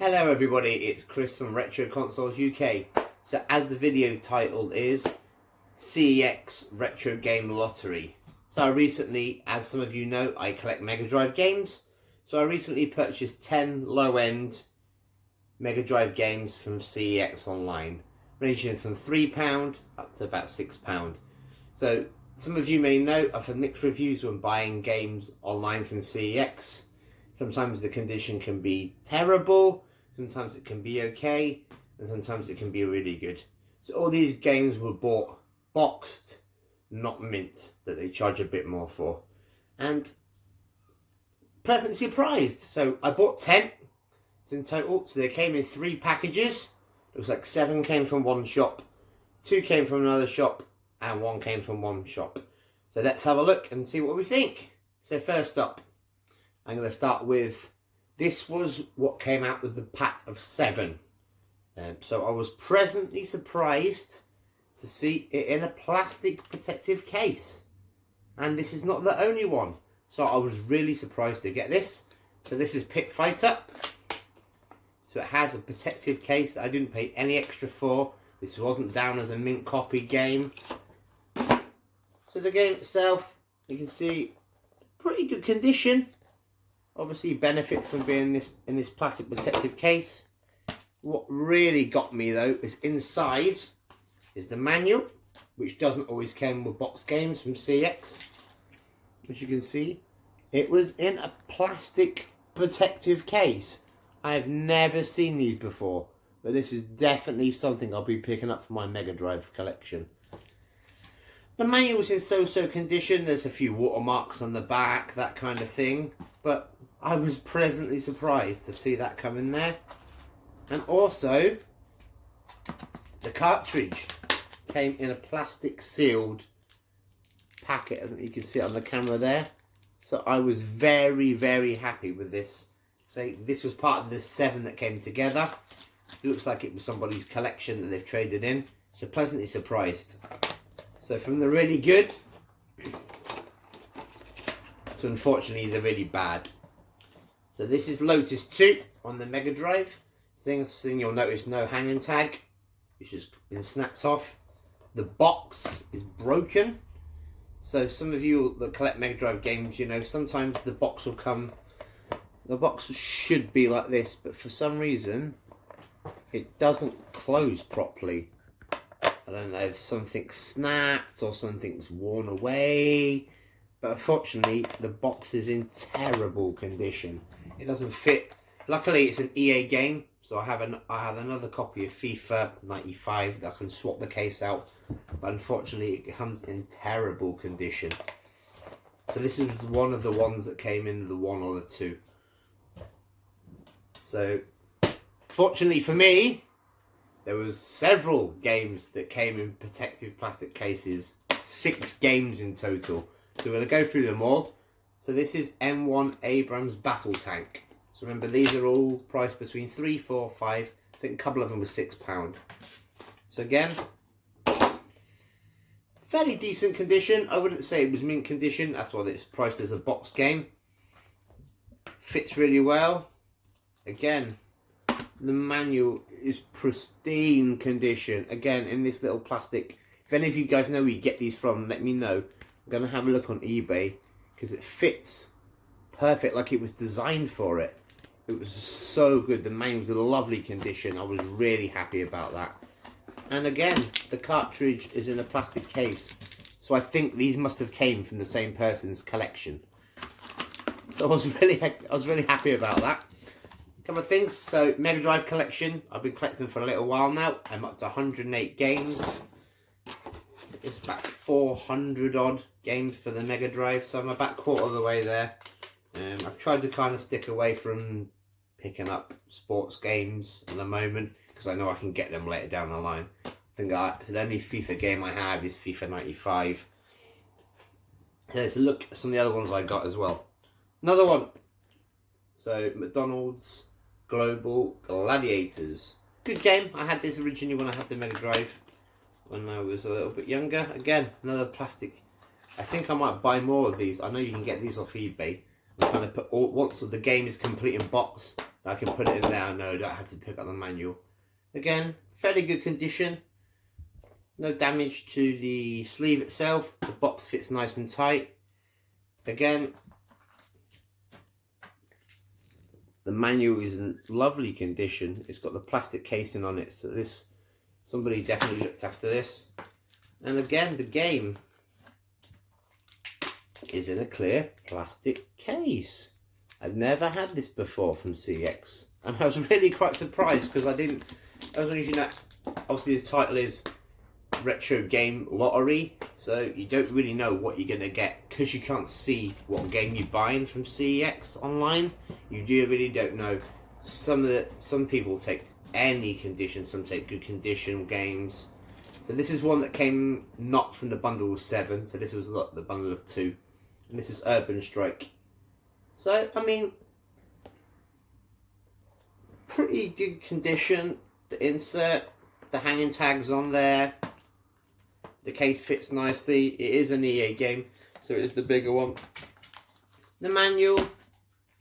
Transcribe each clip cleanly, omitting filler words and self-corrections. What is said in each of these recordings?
Hello everybody, it's Chris from Retro Consoles UK. So as the video title is, CEX Retro Game Lottery. So I recently, as some of you know, I collect Mega Drive games. So I recently purchased 10 low-end Mega Drive games from CEX online, ranging from £3 up to about £6. So some of you may know I've had mixed reviews when buying games online from CEX. Sometimes the condition can be terrible, sometimes it can be okay, and sometimes it can be really good. So all these games were bought boxed, not mint, that they charge a bit more for. And pleasantly surprised. So I bought 10 in total. So they came in 3 packages. Looks like 7 came from one shop, 2 came from another shop, and 1 came from one shop. So let's have a look and see what we think. So first up, I'm going to start with, this was what came out with the pack of 7. So I was pleasantly surprised to see it in a plastic protective case. And this is not the only one. So I was really surprised to get this. So this is Pit Fighter. So it has a protective case that I didn't pay any extra for. This wasn't down as a mint copy game. So the game itself, you can see, pretty good condition. Obviously benefit from being in this plastic protective case. What really got me though is inside is the manual, which doesn't always come with box games from CEX. As you can see, it was in a plastic protective case. I have never seen these before, but this is definitely something I'll be picking up for my Mega Drive collection. The manual's in so-so condition. There's a few watermarks on the back, that kind of thing. But I was pleasantly surprised to see that come in there. And also, the cartridge came in a plastic sealed packet. I think you can see it on the camera there. So I was very, very happy with this. So this was part of the 7 that came together. It looks like it was somebody's collection that they've traded in. So pleasantly surprised. So from the really good to unfortunately the really bad. So this is Lotus 2 on the Mega Drive. Thing you'll notice, no hanging tag, which has been snapped off. The box is broken. So some of you that collect Mega Drive games, you know, sometimes the box will come, the box should be like this, but for some reason it doesn't close properly. I don't know if something's snapped or something's worn away, but unfortunately the box is in terrible condition. It doesn't fit. Luckily it's an EA game, so I have another copy of FIFA 95 that I can swap the case out, but unfortunately it comes in terrible condition. So this is one of the ones that came in the 1 or the 2. So fortunately for me, there was several games that came in protective plastic cases, 6 games in total. So we're going to go through them all. So this is M1 Abrams Battle Tank. So remember, these are all priced between 3, 4, 5. I think a couple of them were £6. So again, fairly decent condition. I wouldn't say it was mint condition. That's why it's priced as a box game. Fits really well. Again, the manual is pristine condition. Again, in this little plastic. If any of you guys know where you get these from, let me know. I'm going to have a look on eBay because it fits perfect, like it was designed for it. It was so good. The manual was in lovely condition. I was really happy about that. And again, the cartridge is in a plastic case. So I think these must have came from the same person's collection. So I was really happy about that. Couple of things. So Mega Drive collection, I've been collecting for a little while now. I'm up to 108 games. It's about 400 odd games for the Mega Drive, so I'm about quarter of the way there. I've tried to kind of stick away from picking up sports games at the moment because I know I can get them later down the line. I think the only FIFA game I have is FIFA 95. So let's look at some of the other ones I got as well. Another one. So McDonald's Global Gladiators. Good game. I had this originally when I had the Mega Drive when I was a little bit younger. Again, another plastic. I think I might buy more of these. I know you can get these off eBay. I'm trying to put once the game is complete in box, I can put it in there. No, I don't have to pick up the manual. Again, fairly good condition. No damage to the sleeve itself. The box fits nice and tight. Again, the manual is in lovely condition. It's got the plastic casing on it, so this, somebody definitely looked after this. And again, the game is in a clear plastic case. I've never had this before from CEX, and I was really quite surprised because as you know, obviously this title is Retro Game Lottery, so you don't really know what you're gonna get because you can't see what game you're buying from CEX online. You really don't know. Some people take any condition, some take good condition games. So this is one that came not from the bundle of 7, so this was the bundle of 2, and this is Urban Strike. So I mean, pretty good condition. The insert, the hanging tags on there. The case fits nicely. It is an EA game, so it is the bigger one. The manual,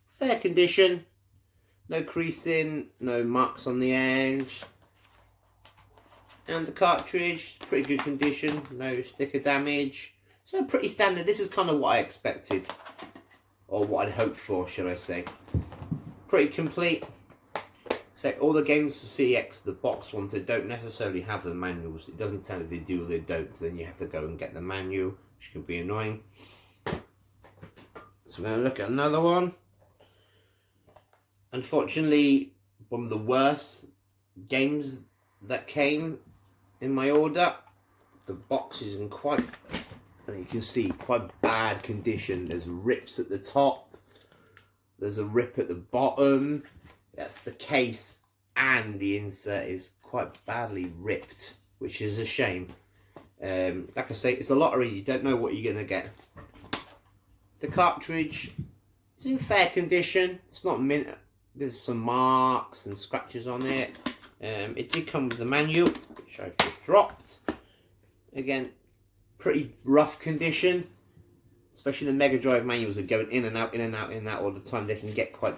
fair condition. No creasing, no marks on the edge. And the cartridge, pretty good condition. No sticker damage. So pretty standard. This is kind of what I expected. Or what I'd hoped for, should I say. Pretty complete. So all the games for CEX, the box ones, they don't necessarily have the manuals. It doesn't tell if they do or they don't, so then you have to go and get the manual, which can be annoying. So we're going to look at another one. Unfortunately, one of the worst games that came in my order. The box is in quite, as you can see, quite bad condition. There's rips at the top. There's a rip at the bottom. That's the case, and the insert is quite badly ripped, which is a shame. Like I say, it's a lottery. You don't know what you're going to get. The cartridge is in fair condition. It's not mint. There's some marks and scratches on it. It did come with the manual, which I've just dropped. Again, pretty rough condition. Especially the Mega Drive manuals are going in and out, in and out, in and out all the time. They can get quite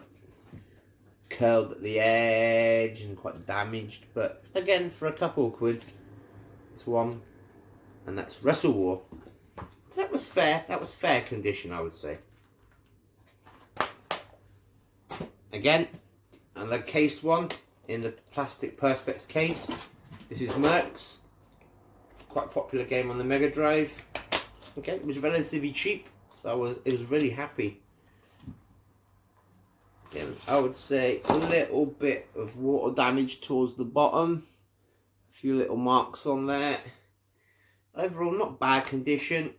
curled at the edge and quite damaged. But again, for a couple of quid, it's one. And that's Wrestle War. So that was fair. That was fair condition, I would say. Again, and the case one in the plastic Perspex case. This is Mercs. Quite a popular game on the Mega Drive. Okay, it was relatively cheap, so it was really happy. Again, I would say a little bit of water damage towards the bottom. A few little marks on there. Overall, not bad condition.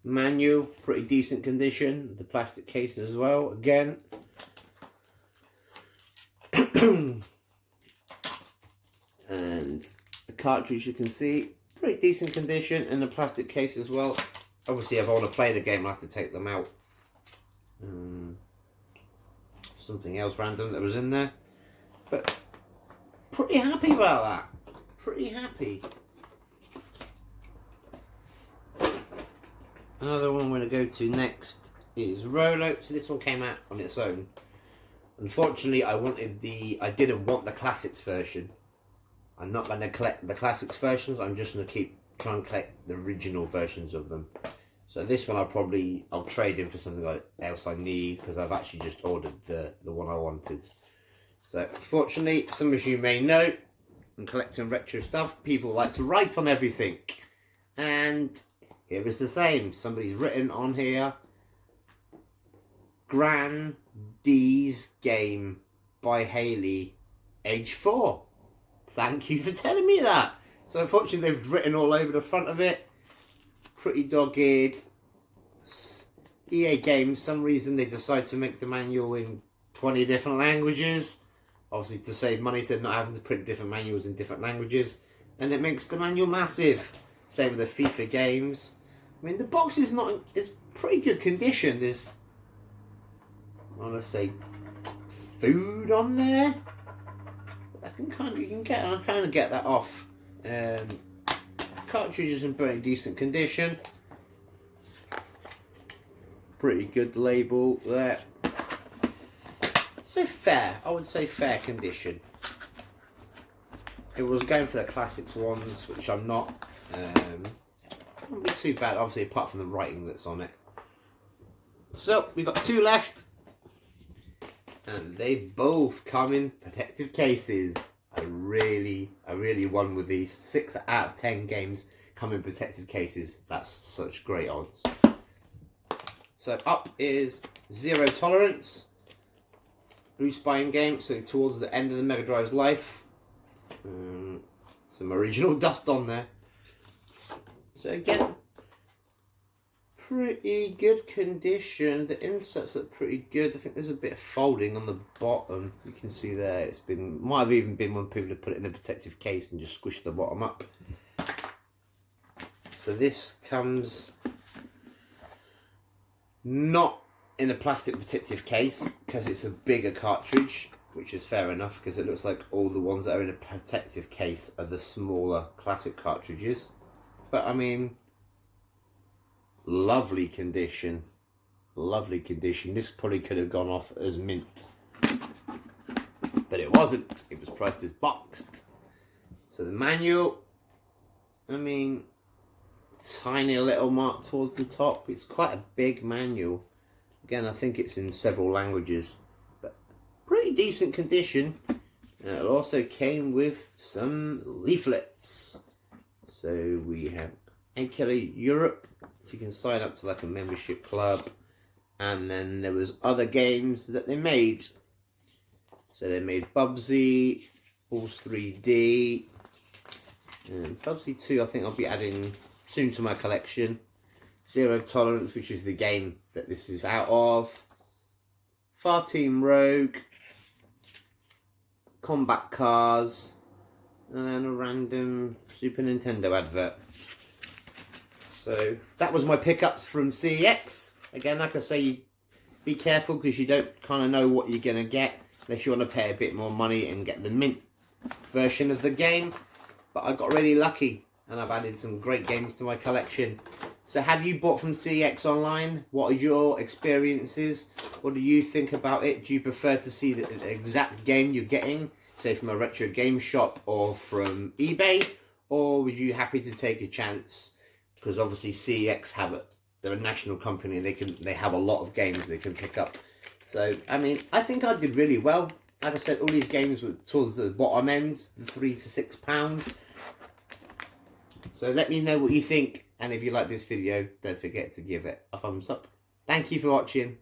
Manual, pretty decent condition. The plastic case as well, again. And the cartridge, you can see, pretty decent condition, and the plastic case as well. Obviously, if I want to play the game, I have to take them out. Something else random that was in there. But pretty happy about that. Pretty happy. Another one we're going to go to next is Rolo. So this one came out on its own. Unfortunately, I didn't want the classics version. I'm not going to collect the classics versions. I'm just going to try and collect the original versions of them. So this one I'll trade in for something else I need, because I've actually just ordered the one I wanted. So fortunately, some of you may know, I'm collecting retro stuff. People like to write on everything. And here is the same. Somebody's written on here, Gran D's Game by Haley, age 4. Thank you for telling me that. So unfortunately they've written all over the front of it. Pretty dogged. EA Games, some reason they decide to make the manual in 20 different languages. Obviously to save money, so they're not having to print different manuals in different languages. And it makes the manual massive. Same with the FIFA games. I mean, the box is pretty good condition. There's, I want to say, food on there. I can kind of get that off. Cartridge is in pretty decent condition. Pretty good label there. So fair, I would say fair condition. It was going for the classics ones, which I'm not. Wouldn't be too bad, obviously, apart from the writing that's on it. So we've got 2 left, and they both come in protective cases. I really won with these. 6 out of 10 games come in protective cases. That's such great odds. So up is Zero Tolerance, blue spine game. So towards the end of the Mega Drive's life, some original dust on there. So again, pretty good condition. The inserts look pretty good. I think there's a bit of folding on the bottom. You can see there. It's been, might have even been when people have put it in a protective case and just squished the bottom up. So this comes not in a plastic protective case because it's a bigger cartridge, which is fair enough because it looks like all the ones that are in a protective case are the smaller classic cartridges. But I mean, lovely condition. Lovely condition. This probably could have gone off as mint, but it wasn't. It was priced as boxed. So the manual, I mean, tiny little mark towards the top. It's quite a big manual. Again, I think it's in several languages, but pretty decent condition. And it also came with some leaflets. So we have AKA Europe, so you can sign up to like a membership club, and then there was other games that they made. So they made Bubsy, Balls 3D, and Bubsy 2 I think I'll be adding soon to my collection. Zero Tolerance, which is the game that this is out of. Far Team Rogue, Combat Cars, and then a random Super Nintendo advert. So that was my pickups from CEX. Again, like I say, be careful because you don't kind of know what you're going to get unless you want to pay a bit more money and get the mint version of the game. But I got really lucky and I've added some great games to my collection. So have you bought from CEX online? What are your experiences? What do you think about it? Do you prefer to see the exact game you're getting, say from a retro game shop or from eBay? Or would you happy to take a chance? Because obviously CEX have it. They're a national company. They have a lot of games they can pick up. So I mean, I think I did really well. Like I said, all these games were towards the bottom end, the £3 to £6. So let me know what you think, and if you like this video, don't forget to give it a thumbs up. Thank you for watching.